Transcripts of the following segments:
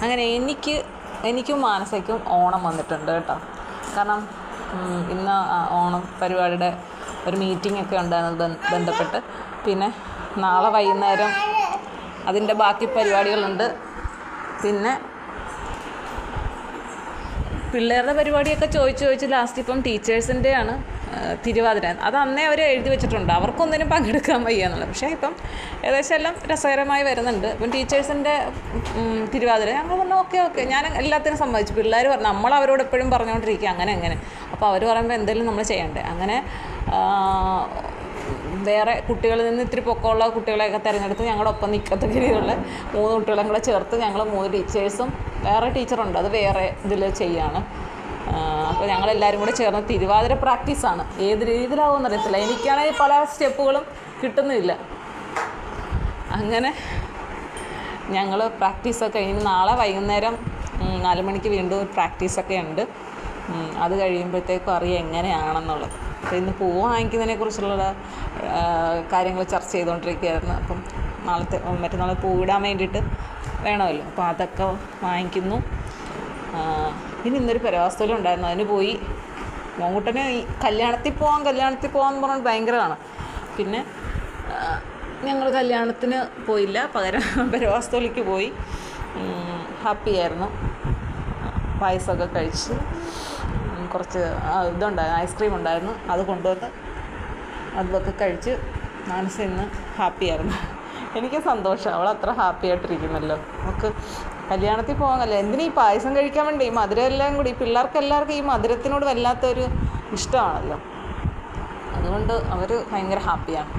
അങ്ങനെ എനിക്കും മാനസയ്ക്കും ഓണം വന്നിട്ടുണ്ട് കേട്ടോ. കാരണം ഇന്ന് ഓണം പരിപാടിയുടെ ഒരു മീറ്റിംഗ് ഒക്കെ ഉണ്ടായിരുന്നു ബന്ധപ്പെട്ട്. പിന്നെ നാളെ വൈകുന്നേരം അതിൻ്റെ ബാക്കി പരിപാടികളുണ്ട്. പിന്നെ പിള്ളേരുടെ പരിപാടിയൊക്കെ ചോദിച്ച് ലാസ്റ്റ് ഇപ്പം ടീച്ചേഴ്സിൻ്റെയാണ് തിരുവാതിര. അത് അന്നേ അവർ എഴുതി വെച്ചിട്ടുണ്ട്, അവർക്കൊന്നിനും പങ്കെടുക്കാൻ വയ്യ എന്നുള്ളത്. പക്ഷേ ഇപ്പം ഏകദേശം എല്ലാം രസകരമായി വരുന്നുണ്ട്. ഇപ്പം ടീച്ചേഴ്സിൻ്റെ തിരുവാതിര ഞങ്ങൾ പറഞ്ഞു ഓക്കെ ഞാൻ എല്ലാത്തിനും സമ്മതിച്ചു. പിള്ളേർ പറഞ്ഞു, നമ്മൾ അവരോട് എപ്പോഴും പറഞ്ഞുകൊണ്ടിരിക്കുക അങ്ങനെ. അപ്പോൾ അവർ പറയുമ്പോൾ എന്തെങ്കിലും നമ്മൾ ചെയ്യണ്ടേ. അങ്ങനെ വേറെ കുട്ടികളിൽ നിന്ന് ഇത്തിരി പൊക്കമുള്ള കുട്ടികളെയൊക്കെ തിരഞ്ഞെടുത്ത് ഞങ്ങളുടെ ഒപ്പം നിൽക്കത്തക്ക രീതിയിലുള്ള 3 കുട്ടികളെ കൂടെ ചേർത്ത് ഞങ്ങൾ 3 ടീച്ചേഴ്സും വേറെ ടീച്ചറുണ്ട്, അത് വേറെ ഇതിൽ ചെയ്യാണ്. അപ്പോൾ ഞങ്ങളെല്ലാവരും കൂടെ ചേർന്ന് തിരുവാതിര പ്രാക്ടീസാണ്. ഏത് രീതിയിലാവുമെന്ന് അറിയത്തില്ല. എനിക്കാണെങ്കിൽ പല സ്റ്റെപ്പുകളും കിട്ടുന്നില്ല. അങ്ങനെ ഞങ്ങൾ പ്രാക്ടീസൊക്കെ കഴിഞ്ഞ് നാളെ വൈകുന്നേരം 4 മണിക്ക് വീണ്ടും പ്രാക്ടീസൊക്കെ ഉണ്ട്. അത് കഴിയുമ്പോഴത്തേക്കും അറിയാം എങ്ങനെയാണെന്നുള്ളത്. അപ്പോൾ ഇന്ന് പൂവ് വാങ്ങിക്കുന്നതിനെക്കുറിച്ചുള്ള കാര്യങ്ങൾ ചർച്ച ചെയ്തുകൊണ്ടിരിക്കുകയായിരുന്നു. അപ്പം മറ്റന്നാൾ പൂവിടാൻ വേണ്ടിയിട്ട് വേണമല്ലോ, അപ്പോൾ അതൊക്കെ വാങ്ങിക്കുന്നു. ഇനി ഇന്നൊരു പെരവാസ്തോലം ഉണ്ടായിരുന്നു, അതിന് പോയി. മോങ്കുട്ടന് ഈ കല്യാണത്തിൽ പോകാമെന്ന് പറഞ്ഞാൽ ഭയങ്കരമാണ്. പിന്നെ ഞങ്ങൾ കല്യാണത്തിന് പോയില്ല, പകരം പെരവാസ്തോലിക്ക് പോയി. ഹാപ്പിയായിരുന്നു. പായസമൊക്കെ കഴിച്ച് കുറച്ച് ഇതുണ്ടായിരുന്നു, ഐസ്ക്രീം ഉണ്ടായിരുന്നു, അത് കൊണ്ടുവന്ന് അതൊക്കെ കഴിച്ച് മനസ്സ് ഇന്ന് ഹാപ്പിയായിരുന്നു. എനിക്ക് സന്തോഷം, അവൾ അത്ര ഹാപ്പി ആയിട്ടിരിക്കുന്നല്ലോ. നമുക്ക് കല്യാണത്തിൽ പോകാമല്ലോ, എന്തിനാ ഈ പായസം കഴിക്കാൻ വേണ്ടി ഈ മധുരം എല്ലാം കൂടി. എല്ലാവർക്കും ഈ മധുരത്തിനോട് വല്ലാത്തൊരു ഇഷ്ടമാണല്ലോ, അതുകൊണ്ട് അവർ ഭയങ്കര ഹാപ്പിയാണ്.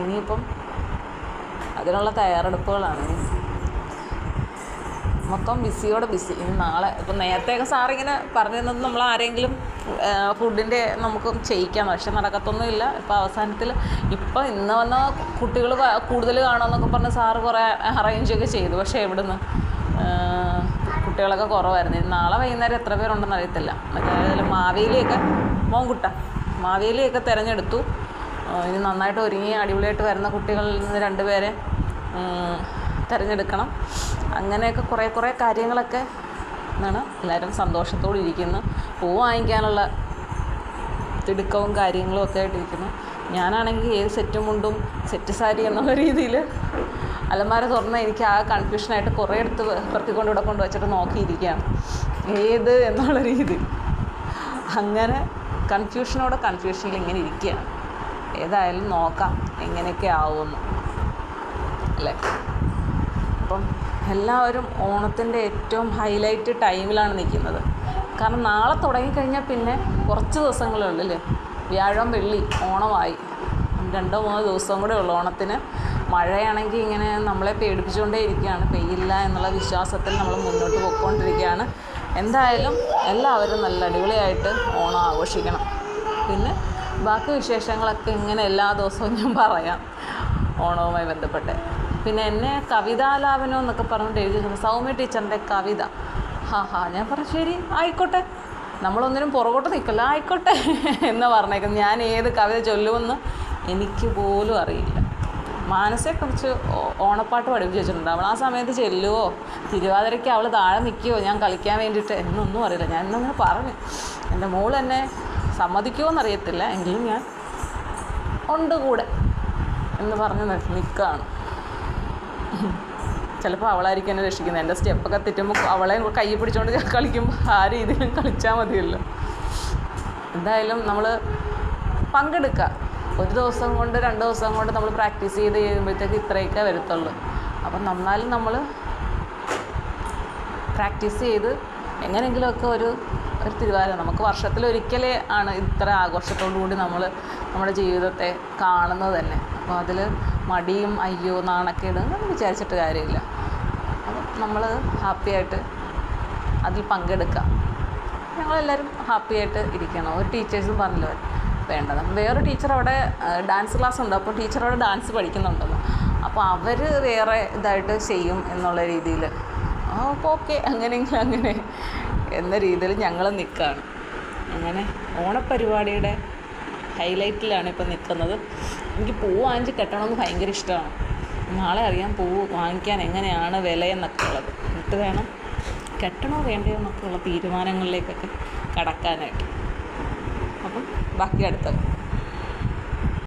ഇനിയിപ്പം അതിനുള്ള തയ്യാറെടുപ്പുകളാണ്. മൊത്തം ബിസിയോടെ ബിസി. ഇനി നാളെ ഇപ്പം നേരത്തെയൊക്കെ സാറിങ്ങനെ പറഞ്ഞിരുന്നത് നമ്മൾ ആരെങ്കിലും ഫുഡിൻ്റെ നമുക്ക് ചെയ്യിക്കാം, പക്ഷെ നടക്കത്തൊന്നുമില്ല. ഇപ്പോൾ അവസാനത്തിൽ ഇന്ന് വന്ന കുട്ടികൾ കൂടുതൽ കാണുമെന്നൊക്കെ പറഞ്ഞ് സാറ് കുറേ അറേഞ്ചൊക്കെ ചെയ്തു. പക്ഷേ എവിടുന്ന് കുട്ടികളൊക്കെ കുറവായിരുന്നു. നാളെ വൈകുന്നേരം എത്ര പേരുണ്ടെന്ന് അറിയത്തില്ല. മറ്റേ മാവേലിയൊക്കെ തിരഞ്ഞെടുത്തു. ഇനി നന്നായിട്ട് ഒരുങ്ങി അടിപൊളിയായിട്ട് വരുന്ന കുട്ടികളിൽ നിന്ന് 2 പേരെ തിരഞ്ഞെടുക്കണം. അങ്ങനെയൊക്കെ കുറേ കാര്യങ്ങളൊക്കെ എന്നാണ്. എല്ലാവരും സന്തോഷത്തോടെ ഇരിക്കുന്നു. പൂ വാങ്ങിക്കാനുള്ള തിടുക്കവും കാര്യങ്ങളും ഒക്കെ ആയിട്ടിരിക്കുന്നു. ഞാനാണെങ്കിൽ ഏത് സെറ്റ് മുണ്ടും സെറ്റ് സാരി എന്നുള്ള രീതിയിൽ അലമാര തുറന്ന് എനിക്ക് ആ കൺഫ്യൂഷനായിട്ട് കുറേ എടുത്ത് പെറുക്കിക്കൊണ്ട് ഇവിടെ കൊണ്ട് വെച്ചിട്ട് നോക്കിയിരിക്കുകയാണ് ഏത് എന്നുള്ള രീതി. അങ്ങനെ കൺഫ്യൂഷനിൽ ഇങ്ങനെ ഇരിക്കുകയാണ്. ഏതായാലും നോക്കാം എങ്ങനെയൊക്കെ ആവുമെന്ന് അല്ലേ. അപ്പം എല്ലാവരും ഓണത്തിൻ്റെ ഏറ്റവും ഹൈലൈറ്റ് ടൈമിലാണ് നിൽക്കുന്നത്. കാരണം നാളെ തുടങ്ങിക്കഴിഞ്ഞാൽ പിന്നെ കുറച്ച് ദിവസങ്ങളേ ഉള്ളൂ അല്ലേ. വ്യാഴം വെള്ളി ഓണമായി, 2-3 ദിവസം കൂടെ ഉള്ളൂ ഓണത്തിന്. മഴയാണെങ്കിൽ ഇങ്ങനെ നമ്മളെ പേടിപ്പിച്ചുകൊണ്ടേ ഇരിക്കുകയാണ്. പെയ്യില്ല എന്നുള്ള വിശ്വാസത്തിൽ നമ്മൾ മുന്നോട്ട് പോയിക്കൊണ്ടിരിക്കുകയാണ്. എന്തായാലും എല്ലാവരും നല്ല അടിപൊളിയായിട്ട് ഓണം ആഘോഷിക്കണം. പിന്നെ ബാക്കി വിശേഷങ്ങളൊക്കെ ഇങ്ങനെ എല്ലാ ദിവസവും ഞാൻ പറയാം ഓണവുമായി ബന്ധപ്പെട്ട്. പിന്നെ എന്നെ കവിതാലാപനം എന്നൊക്കെ പറഞ്ഞിട്ട് എഴുതിയിട്ടുണ്ട്, സൗമ്യ ടീച്ചറിൻ്റെ കവിത. ഞാൻ പറഞ്ഞു ശരി ആയിക്കോട്ടെ, നമ്മളൊന്നിനും പുറകോട്ട് നിൽക്കല്ല, ആയിക്കോട്ടെ എന്ന് പറഞ്ഞേക്കുന്നത്. ഞാൻ ഏത് കവിത ചൊല്ലുമെന്ന് എനിക്ക് പോലും അറിയില്ല. മാനസയെക്കുറിച്ച് ഓണപ്പാട്ട് പഠിപ്പിച്ച് വെച്ചിട്ടുണ്ട്. അവൾ ആ സമയത്ത് ചെല്ലുവോ, തിരുവാതിരയ്ക്ക് അവൾ താഴെ നിൽക്കുമോ ഞാൻ കളിക്കാൻ വേണ്ടിയിട്ട് എന്നൊന്നും അറിയില്ല. ഞാൻ ഇന്നങ്ങനെ പറഞ്ഞു. എൻ്റെ മോൾ എന്നെ സമ്മതിക്കുമോ എന്നറിയത്തില്ല, എങ്കിലും ഞാൻ ഉണ്ട് കൂടെ എന്ന് പറഞ്ഞ് നിൽക്കുകയാണ്. ചിലപ്പോൾ അവളായിരിക്കും എന്നെ രക്ഷിക്കുന്നത്. എൻ്റെ സ്റ്റെപ്പൊക്കെ തെറ്റുമ്പോൾ അവളെ കൈ പിടിച്ചുകൊണ്ട് ഞാൻ കളിക്കുമ്പോൾ ആ രീതിയിലും കളിച്ചാൽ മതിയല്ലോ. എന്തായാലും നമ്മൾ പങ്കെടുക്കുക. 1 ദിവസം കൊണ്ട് 2 ദിവസം കൊണ്ട് നമ്മൾ പ്രാക്ടീസ് ചെയ്ത് കഴിയുമ്പോഴത്തേക്ക് ഇത്രയൊക്കെ വരത്തുള്ളൂ. അപ്പം നന്നാലും നമ്മൾ പ്രാക്ടീസ് ചെയ്ത് എങ്ങനെയെങ്കിലുമൊക്കെ ഒരു തിരുവാതിര നമുക്ക് വർഷത്തിലൊരിക്കലേ ആണ് ഇത്ര ആഘോഷത്തോടു കൂടി നമ്മൾ നമ്മുടെ ജീവിതത്തെ കാണുന്നത് തന്നെ. അപ്പോൾ അതിൽ മടിയും അയ്യോ നാണക്കേട് എന്നൊന്നും വിചാരിച്ചിട്ട് കാര്യമില്ല. അപ്പം നമ്മൾ ഹാപ്പിയായിട്ട് അതിൽ പങ്കെടുക്കാം. ഞങ്ങളെല്ലാവരും ഹാപ്പിയായിട്ട് ഇരിക്കണം. ഒരു ടീച്ചേഴ്സും പറഞ്ഞല്ലോ വേണ്ടത്. വേറെ ടീച്ചർ അവിടെ ഡാൻസ് ക്ലാസ് ഉണ്ട്, അപ്പോൾ ടീച്ചർ അവിടെ ഡാൻസ് പഠിക്കുന്നുണ്ടെന്ന്. അപ്പോൾ അവർ വേറെ ഇതായിട്ട് ചെയ്യും എന്നുള്ള രീതിയിൽ അപ്പോൾ ഓക്കെ അങ്ങനെയെങ്കിൽ അങ്ങനെ എന്ന രീതിയിൽ ഞങ്ങൾ നിൽക്കുകയാണ്. അങ്ങനെ ഓണപ്പരിപാടിയുടെ ഹൈലൈറ്റിലാണ് ഇപ്പം നിൽക്കുന്നത്. എനിക്ക് പൂ വാങ്ങിച്ച് കെട്ടണമെന്ന് ഭയങ്കര ഇഷ്ടമാണ്. നാളെ അറിയാം പൂവ് വാങ്ങിക്കാൻ എങ്ങനെയാണ് വിലയെന്നൊക്കെ ഉള്ളത്. എന്നിട്ട് വേണം കെട്ടണോ വേണ്ടയോ എന്നൊക്കെ ഉള്ള തീരുമാനങ്ങളിലേക്കൊക്കെ കടക്കാനായിട്ട്. അപ്പം ബാക്കി അടുത്ത